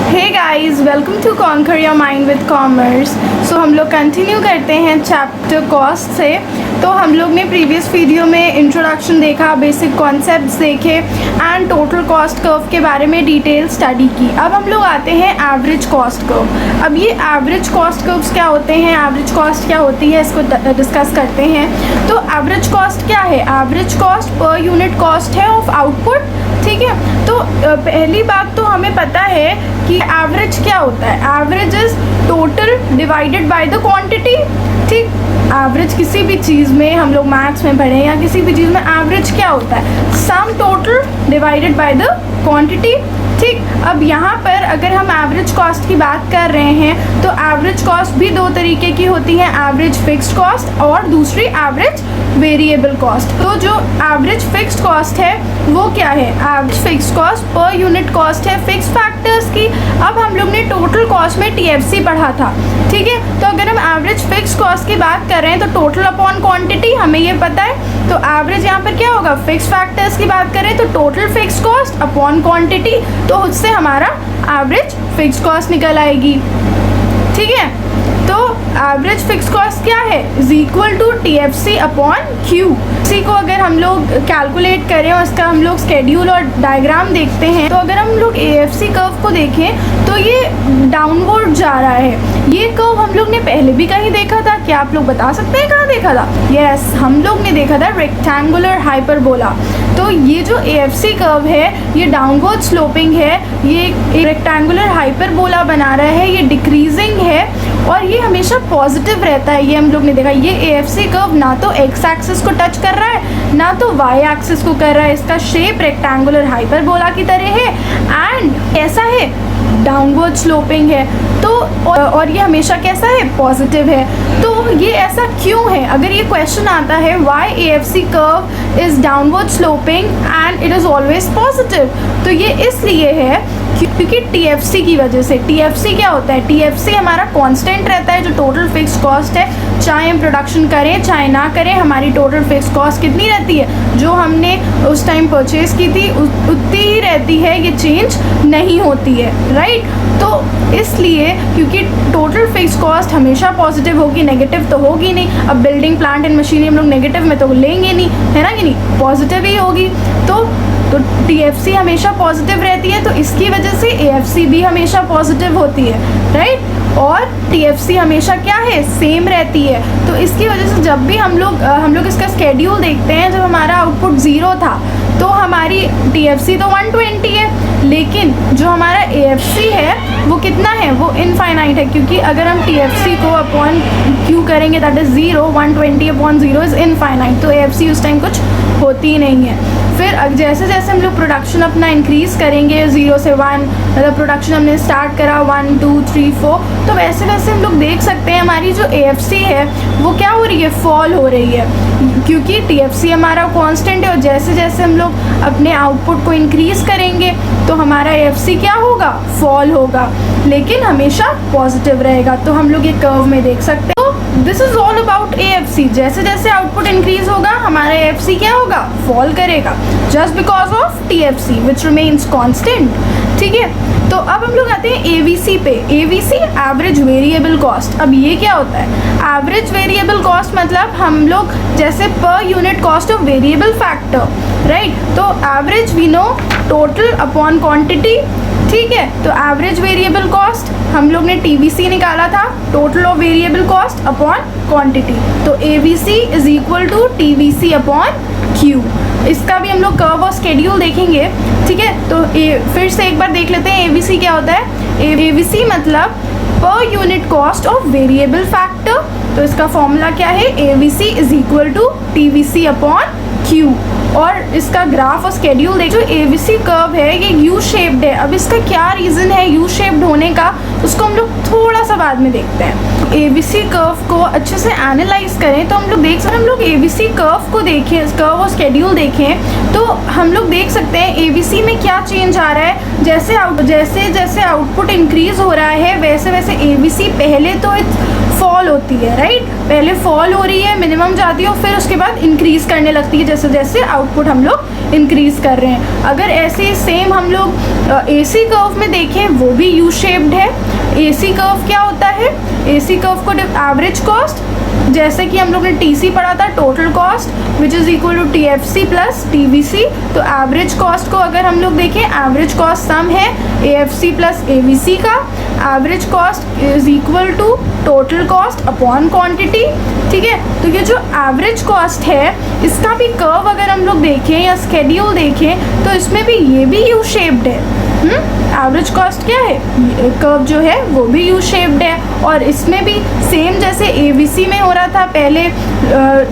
Hey guys, welcome to conquer your mind with commerce. So हम लोग continue करते हैं चैप्टर कॉस्ट से। तो हम लोग ने प्रीवियस वीडियो में इंट्रोडक्शन देखा, बेसिक कॉन्सेप्ट्स देखे एंड टोटल कॉस्ट कर्व के बारे में डिटेल स्टडी की। अब हम लोग आते हैं एवरेज कॉस्ट कर्व। अब ये एवरेज कॉस्ट कर्व्स क्या होते हैं, एवरेज कॉस्ट क्या होती है, इसको डिस्कस करते हैं। तो एवरेज कॉस्ट क्या है? Average cost per unit cost है ऑफ आउटपुट। ठीक है, तो पहली बात तो हमें पता है कि एवरेज क्या होता है। Average is total divided by the quantity. ठीक, एवरेज किसी भी चीज़ में हम लोग मैथ्स में पढ़े या किसी भी चीज़ में एवरेज क्या होता है? Sum total divided by the quantity. ठीक, अब यहाँ पर अगर हम एवरेज कॉस्ट की बात कर रहे हैं तो एवरेज कॉस्ट भी दो तरीके की होती है, एवरेज फिक्स्ड कॉस्ट और दूसरी एवरेज वेरिएबल कॉस्ट। तो जो एवरेज फिक्स्ड कॉस्ट है वो क्या है? Average fixed cost per unit cost है फिक्स फैक्टर्स की। अब हम लोग ने टोटल कॉस्ट में टीएफसी पढ़ा था। ठीक है, तो अगर हम एवरेज फिक्स्ड कॉस्ट की बात कर रहे हैं तो टोटल अपॉन क्वांटिटी हमें ये पता है। तो एवरेज यहाँ पर क्या होगा? फिक्स फैक्टर्स की बात करें तो total fix cost upon quantity, तो उससे हमारा एवरेज फिक्स कॉस्ट निकल आएगी। ठीक है, तो एवरेज फिक्स कॉस्ट क्या है? Is equal to TFC upon Q. इसी को अगर हम लोग कैलकुलेट करें और इसका हम लोग स्केड्यूल और डायग्राम देखते हैं तो अगर हम लोग एएफसी कर्व को देखें तो ये डाउनवर्ड जा रहा है। ये कर्व हम लोग ने पहले भी कहीं देखा था, क्या आप लोग बता सकते हैं कहाँ देखा था? यस, हम लोग ने देखा था रेक्टेंगुलर हाइपरबोला। तो ये जो एएफसी कर्व है ये डाउनवर्ड स्लोपिंग है, ये एक रेक्टेंगुलर हाइपरबोला बना रहा है, ये डिक्रीजिंग है और ये हमेशा पॉजिटिव रहता है। ये हम लोग ने देखा, ये एएफसी कर्व ना तो एक्स एक्सिस को टच कर रहा है ना तो वाई एक्सिस को कर रहा है। इसका शेप रेक्टेंगुलर हाइपरबोला की तरह है एंड कैसा है? डाउनवर्ड स्लोपिंग है। तो और ये हमेशा कैसा है? पॉजिटिव है। तो ये ऐसा क्यों है? अगर ये क्वेश्चन आता है why AFC curve is downward sloping and it is always positive, तो ये इसलिए है क्योंकि टीएफसी की वजह से। टीएफसी क्या होता है? टीएफसी हमारा कांस्टेंट रहता है, जो टोटल फिक्स कॉस्ट है। चाहे हम प्रोडक्शन करें चाहे ना करें, हमारी टोटल फिक्स कॉस्ट कितनी रहती है? जो हमने उस टाइम परचेज की थी उतनी ही रहती है, ये चेंज नहीं होती है। राइट, तो इसलिए क्योंकि टोटल फिक्स कॉस्ट हमेशा पॉजिटिव होगी, नेगेटिव तो होगी नहीं। अब बिल्डिंग प्लांट एंड मशीनरी हम लोग नेगेटिव में तो लेंगे नहीं, है ना कि नहीं? पॉजिटिव ही होगी। तो टीएफसी हमेशा पॉजिटिव रहती है, तो इसकी वजह से एएफसी भी हमेशा पॉजिटिव होती है। राइट, और टीएफसी हमेशा क्या है? सेम रहती है। तो इसकी वजह से जब भी हम लोग इसका स्केड्यूल देखते हैं, जब हमारा आउटपुट 0 था तो हमारी टीएफसी तो 120 है, लेकिन जो हमारा एएफसी है वो कितना है? वो इनफाइनाइट है, क्योंकि अगर हम टीएफसी को अपॉन क्यू करेंगे that is 0, 120 upon 0 is infinite. तो एएफसी उस टाइम कुछ होती ही नहीं है। फिर जैसे जैसे हम लोग प्रोडक्शन अपना इंक्रीज़ करेंगे 0 से 1, मतलब प्रोडक्शन हमने स्टार्ट करा 1 2 3 4, तो वैसे वैसे हम लोग देख सकते हैं हमारी जो एएफसी है वो क्या हो रही है? फॉल हो रही है, क्योंकि टीएफसी हमारा कांस्टेंट है और जैसे जैसे हम लोग अपने आउटपुट को इंक्रीज़ करेंगे तो हमारा एएफसी क्या होगा? फॉल होगा, लेकिन हमेशा पॉजिटिव रहेगा। तो हम लोग ये कर्व में देख सकते हैं। This is all about AFC. जैसे जैसे आउटपुट इंक्रीज होगा हमारा एएफसी क्या होगा? फॉल करेगा, just because of TFC which remains constant. ठीक है, तो अब हम लोग आते हैं एवीसी पे। AVC average variable cost. अब ये क्या होता है? एवरेज वेरिएबल कॉस्ट मतलब हम लोग जैसे पर unit cost of variable factor, right? तो average we know total upon quantity. ठीक है, तो एवरेज वेरिएबल कॉस्ट हम लोग ने टीवीसी निकाला था, total of variable cost upon quantity. तो AVC is equal to TVC upon Q. इसका भी हम लोग कर्व और स्केड्यूल देखेंगे। ठीक है, तो फिर से एक बार देख लेते हैं एवीसी क्या होता है। एवीसी मतलब per unit cost of variable factor. तो इसका फॉर्मूला क्या है? AVC is equal to TVC upon Q. और इसका ग्राफ और स्केड्यूल देखो। जो एवीसी कर्व है ये यू शेप्ड है। अब इसका क्या रीज़न है यू शेप्ड होने का, उसको हम लोग थोड़ा सा बाद में देखते हैं। ABC कर्व को अच्छे से एनालाइज करें तो हम लोग देख सकते हैं, हम लोग ABC कर्व को देखें, कर्व और स्केड्यूल देखें तो हम लोग देख सकते हैं ABC में क्या चेंज आ रहा है। जैसे जैसे आउटपुट इंक्रीज हो रहा है वैसे वैसे ABC पहले तो फॉल होती है, राइट, पहले फॉल हो रही है, मिनिमम जाती है और फिर उसके बाद इंक्रीज करने लगती है जैसे जैसे आउटपुट हम लोग इंक्रीज कर रहे हैं। अगर ऐसे सेम हम लोग AC कर्व में देखें वो भी यू शेप्ड है। AC कर्व क्या होता है, AC कर्व को एवरेज कॉस्ट, जैसे कि हम लोग ने TC पढ़ा था, total cost which is equal to TFC plus TVC। तो एवरेज कॉस्ट को अगर हम लोग देखें, एवरेज कॉस्ट सम है AFC प्लस AVC का। Average cost is equal to total cost upon quantity, ठीक है। तो ये जो एवरेज कॉस्ट है इसका भी कर्व अगर हम लोग देखें या स्केड्यूल देखें तो इसमें भी ये भी यू शेप्ड है। एवरेज कॉस्ट क्या है, कर्व जो है वो भी यू शेप्ड है और इसमें भी सेम जैसे ABC में हो रहा था, पहले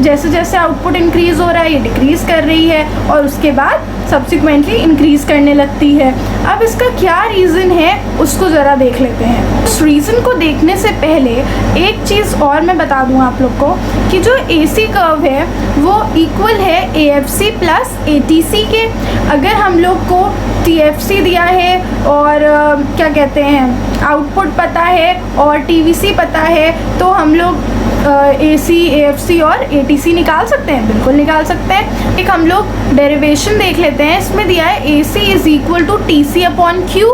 जैसे जैसे आउटपुट इंक्रीज हो रहा है ये डिक्रीज कर रही है और उसके बाद सब्सिक्वेंटली इंक्रीज करने लगती है। अब इसका क्या रीज़न है उसको ज़रा देख लेते हैं। उस रीज़न को देखने से पहले एक चीज़ और मैं बता दूँ आप लोग को कि जो AC कर्व है वो इक्वल है AFC प्लस ATC के। अगर हम लोग को TFC दिया है और क्या कहते हैं आउटपुट पता है और TVC पता है तो हम लोग AC, AFC और ATC निकाल सकते हैं, बिल्कुल निकाल सकते हैं। एक हम लोग डेरिवेशन देख लेते हैं, इसमें दिया है AC is equal to TC upon Q।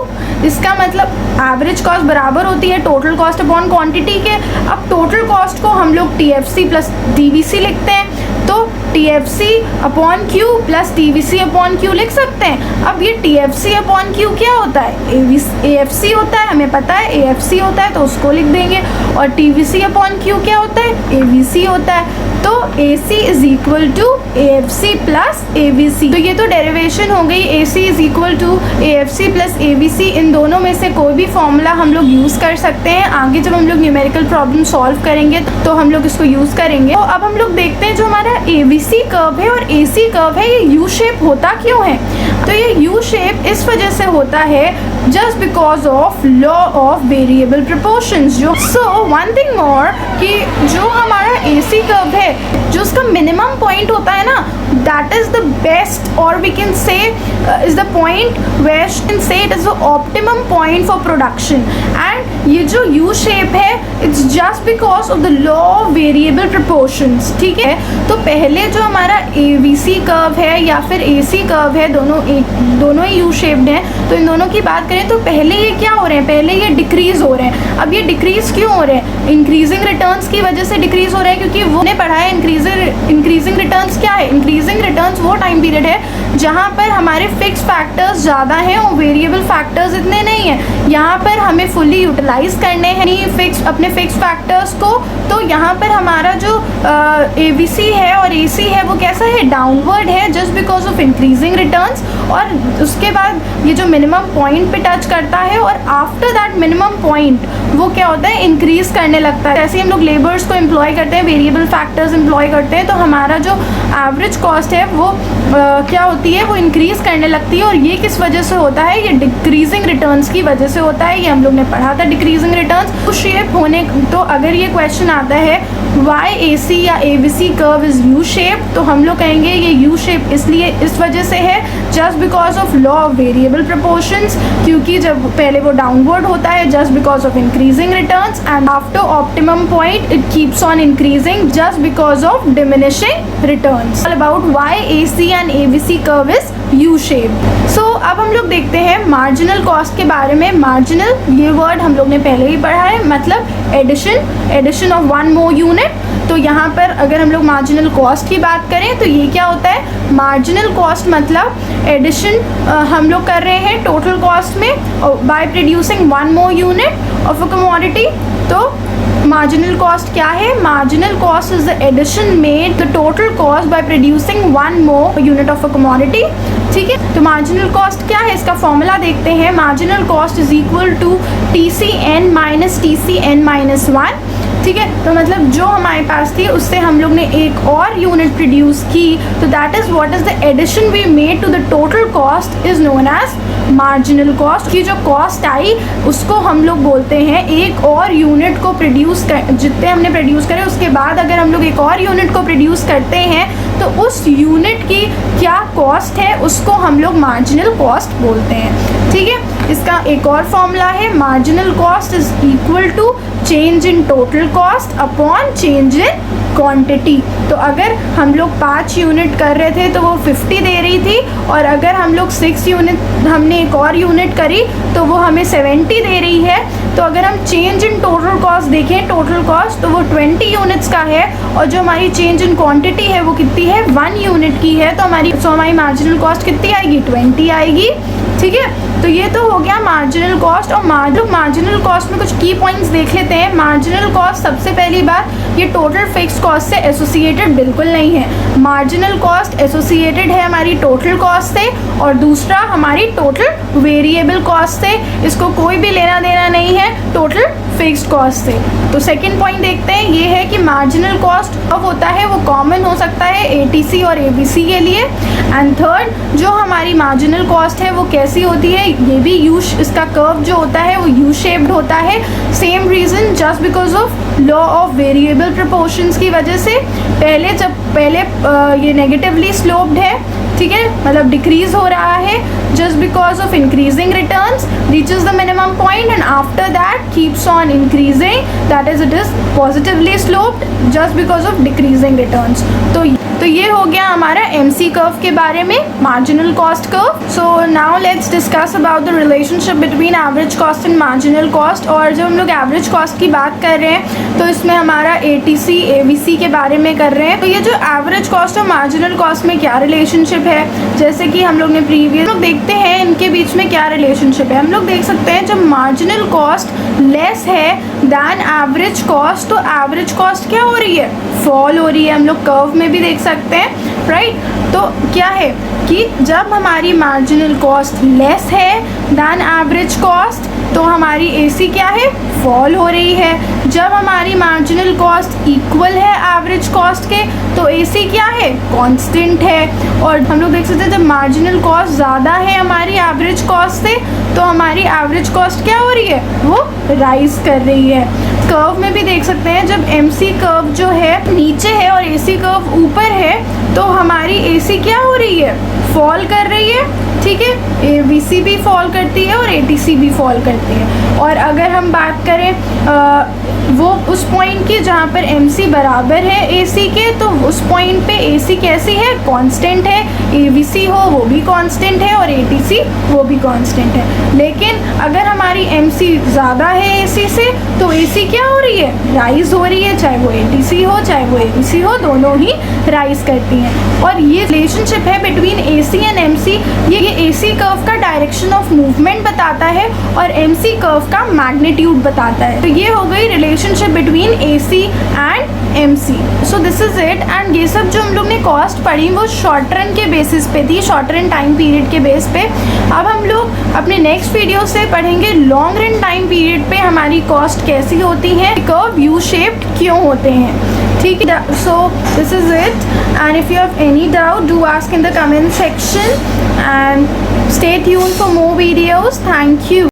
इसका मतलब एवरेज कॉस्ट बराबर होती है टोटल कॉस्ट अपॉन क्वांटिटी के। अब टोटल कॉस्ट को हम लोग TFC प्लस TVC लिखते हैं तो TFC upon Q plus TVC upon Q लिख सकते हैं। अब ये TFC अपॉन Q क्या होता है, AFC होता है, हमें पता है AFC होता है तो उसको लिख देंगे और TVC अपॉन Q क्या होता है, AVC होता है। तो AC is equal to AFC plus AVC। तो ये तो डेरिवेशन हो गई, AC is equal to AFC plus AVC। इन दोनों में से कोई भी फॉर्मूला हम लोग यूज़ कर सकते हैं। आगे जब हम लोग न्यूमेरिकल प्रॉब्लम सॉल्व करेंगे तो हम लोग इसको यूज़ करेंगे। तो अब हम लोग देखते हैं जो हमारा ABC कर्व है और AC कर्व है ये यू शेप होता क्यों है। तो ये यू शेप इस वजह से होता है just because of law of variable proportions. जो वन थिंग मोर कि जो हमारा AC कर्व है जो उसका मिनिमम पॉइंट होता है ना, दैट इज द बेस्ट और we can say is the point where we can say it is the optimum point for production. And ये जो यू शेप है it's just because of the law of variable proportions, ठीक है। तो पहले जो हमारा AVC कर्व है या फिर AC कर्व है दोनों ही यू शेप्ड हैं। तो इन दोनों की बात करें तो पहले ये क्या हो रहे हैं, पहले ये डिक्रीज हो रहे हैं। अब ये डिक्रीज क्यों हो रहे हैं, इंक्रीजिंग रिटर्न्स की वजह से डिक्रीज हो रहे हैं क्योंकि वो ने पढ़ा है इंक्रीजिंग रिटर्न्स क्या है। इंक्रीजिंग रिटर्न्स वो टाइम पीरियड है जहाँ पर हमारे फिक्स फैक्टर्स ज़्यादा हैं और वेरिएबल फैक्टर्स इतने नहीं हैं। यहाँ पर हमें फुल्ली यूटिलाइज करने हैं अपने फिक्स फैक्टर्स को। तो यहाँ पर हमारा जो AVC है और AC है वो कैसा है, डाउनवर्ड है just because of increasing returns. और उसके बाद ये जो मिनिमम पॉइंट पे टच करता है और आफ्टर दैट मिनिमम पॉइंट वो क्या होता है, इंक्रीज करने लगता है। जैसे हम लोग लेबर्स को एम्प्लॉय करते हैं, वेरिएबल फैक्टर्स एम्प्लॉय करते हैं तो हमारा जो एवरेज कॉस्ट है वो क्या होती है, वो इंक्रीज करने लगती है। और ये किस वजह से होता है, ये डिक्रीजिंग रिटर्न्स की वजह से होता है। ये हम लोग ने पढ़ा था डिक्रीजिंग रिटर्न्स। तो शेप होने, तो अगर ये क्वेश्चन आता है वाई AC या AVC curve is U shape, तो हम लोग कहेंगे ये यू शेप इसलिए इस वजह से है just because of law of variable proportions, क्योंकि जब पहले वो डाउनवर्ड होता है just because of increasing returns and after optimum point it keeps on increasing just because of diminishing returns. All about why AC and AVC curve is U shape. So अब हम लोग देखते हैं मार्जिनल कॉस्ट के बारे में। Marginal ये word हम लोग ने पहले ही पढ़ा है, मतलब addition of one more unit. तो यहाँ पर अगर हम लोग मार्जिनल कॉस्ट की बात करें तो ये क्या होता है, मार्जिनल कॉस्ट मतलब एडिशन हम लोग कर रहे हैं टोटल कॉस्ट में by producing one more unit of a commodity. तो मार्जिनल कॉस्ट क्या है, marginal cost is the addition made the total cost by producing one more unit of a commodity, ठीक है। तो मार्जिनल कॉस्ट क्या है, इसका फॉर्मूला देखते हैं। Marginal cost is equal to TCN minus TCN minus 1। ठीक है। तो मतलब जो हमारे पास थी उससे हम लोग ने एक और यूनिट प्रोड्यूस की, तो that is what is the addition we made to the total cost is known as marginal cost. की जो कॉस्ट आई उसको हम लोग बोलते हैं एक और यूनिट को प्रोड्यूस कर, जितने हमने प्रोड्यूस करे उसके बाद अगर हम लोग एक और यूनिट को प्रोड्यूस करते हैं तो उस यूनिट की क्या कॉस्ट है उसको हम लोग मार्जिनल कॉस्ट बोलते हैं, ठीक है। इसका एक और फॉर्मूला है, marginal cost is equal to change in total cost upon change in quantity. तो अगर हम लोग 5 यूनिट कर रहे थे तो वो 50 दे रही थी, और अगर हम लोग 6 यूनिट हमने एक और यूनिट करी तो वो हमें 70 दे रही है। तो अगर हम चेंज इन टोटल कॉस्ट देखें, टोटल कॉस्ट, तो वो 20 यूनिट्स का है, और जो हमारी चेंज इन क्वांटिटी है वो कितनी है, 1 यूनिट की है। तो हमारी मार्जिनल कॉस्ट कितनी आएगी, 20 आएगी, ठीक है। तो ये तो हो गया मार्जिनल कॉस्ट। और मार्जिनल कॉस्ट में कुछ की पॉइंट्स देख लेते हैं। मार्जिनल कॉस्ट, सबसे पहली बात, ये टोटल फिक्स कॉस्ट से एसोसिएटेड बिल्कुल नहीं है। मार्जिनल कॉस्ट एसोसिएटेड है हमारी टोटल कॉस्ट से, और दूसरा हमारी टोटल वेरिएबल कॉस्ट से, इसको कोई भी लेना देना नहीं है टोटल फिक्स्ड कॉस्ट से। तो सेकंड पॉइंट देखते हैं, ये है कि मार्जिनल कॉस्ट अब होता है वो कॉमन हो सकता है एटीसी और एबीसी के लिए। एंड थर्ड, जो हमारी मार्जिनल कॉस्ट है वो कैसी होती है, ये भी इसका कर्व जो होता है वो यू शेप्ड होता है। Same reason, just because of law of variable proportions की वजह से पहले ये नेगेटिवली स्लोप्ड है, ठीक है, मतलब डिक्रीज हो रहा है just because of increasing returns reaches the minimum point, and after that keeps on increasing, that is it is positively sloped just because of decreasing returns. तो ये हो गया हमारा एमसी कर्व के बारे में, marginal cost curve. So now let's discuss about the relationship between average cost and marginal cost. और जब हम लोग एवरेज कॉस्ट की बात कर रहे हैं तो इसमें हमारा एटीसी एबीसी के बारे में कर रहे हैं। तो ये जो एवरेज कॉस्ट और मार्जिनल कॉस्ट में क्या रिलेशनशिप है, जैसे कि हम लोग ने प्रीवियस लोग देखते हैं इनके बीच में क्या रिलेशनशिप है। हम लोग देख सकते हैं जब मार्जिनल कॉस्ट लेस है दैन एवरेज कॉस्ट, तो एवरेज कॉस्ट क्या हो रही है, फॉल हो रही है। हम लोग कर्व में भी देख सकते हैं, राइट। तो क्या है कि जब हमारी मार्जिनल कॉस्ट लेस है दैन एवरेज कॉस्ट, तो हमारी एसी क्या है, फॉल हो रही है। जब हमारी मार्जिनल कॉस्ट इक्वल है एवरेज कॉस्ट के, तो एसी क्या है, कांस्टेंट है। और हम लोग देख सकते हैं जब मार्जिनल कॉस्ट ज़्यादा है हमारी एवरेज कॉस्ट से, तो हमारी एवरेज कॉस्ट क्या हो रही है, वो राइज कर रही है। कर्व में भी देख सकते हैं जब एमसी कर्व जो है नीचे है और एसी कर्व ऊपर है, तो हमारी एसी क्या हो रही है, फॉल कर रही है, ठीक है। एबीसी भी फॉल करती है और एटीसी भी फॉल करती है। और अगर हम बात करें वो उस पॉइंट की जहाँ पर एमसी बराबर है एसी के, तो उस पॉइंट पे एसी कैसी है, कांस्टेंट है। एबीसी हो वो भी कांस्टेंट है और एटीसी वो भी कांस्टेंट है। लेकिन अगर हमारी एमसी ज़्यादा है एसी से, तो एसी क्या हो रही है, राइज हो रही है, चाहे वो एटीसी हो चाहे वो एबीसी हो, दोनों ही राइज करती हैं। और ये रिलेशनशिप है बिटवीन एसी एंड एमसी। ये एसी कर्व का डायरेक्शन ऑफ मूवमेंट बताता है और एमसी कर्व का मैग्नीट्यूड बताता है। तो ये हो गई relationship between AC and MC. So this is it. And ये सब जो हम लोग ने कॉस्ट पढ़ी वो शॉर्ट रन के बेसिस पे थी, शॉर्ट रन टाइम पीरियड के बेस पे। अब हम लोग अपने नेक्स्ट वीडियो से पढ़ेंगे लॉन्ग रन टाइम पीरियड पे हमारी कॉस्ट कैसी होती है, कर्व यू शेप्ड क्यों होते हैं, ठीक है। So this is it, and if you have any doubt do ask in the comment section and stay tuned for more videos. Thank you.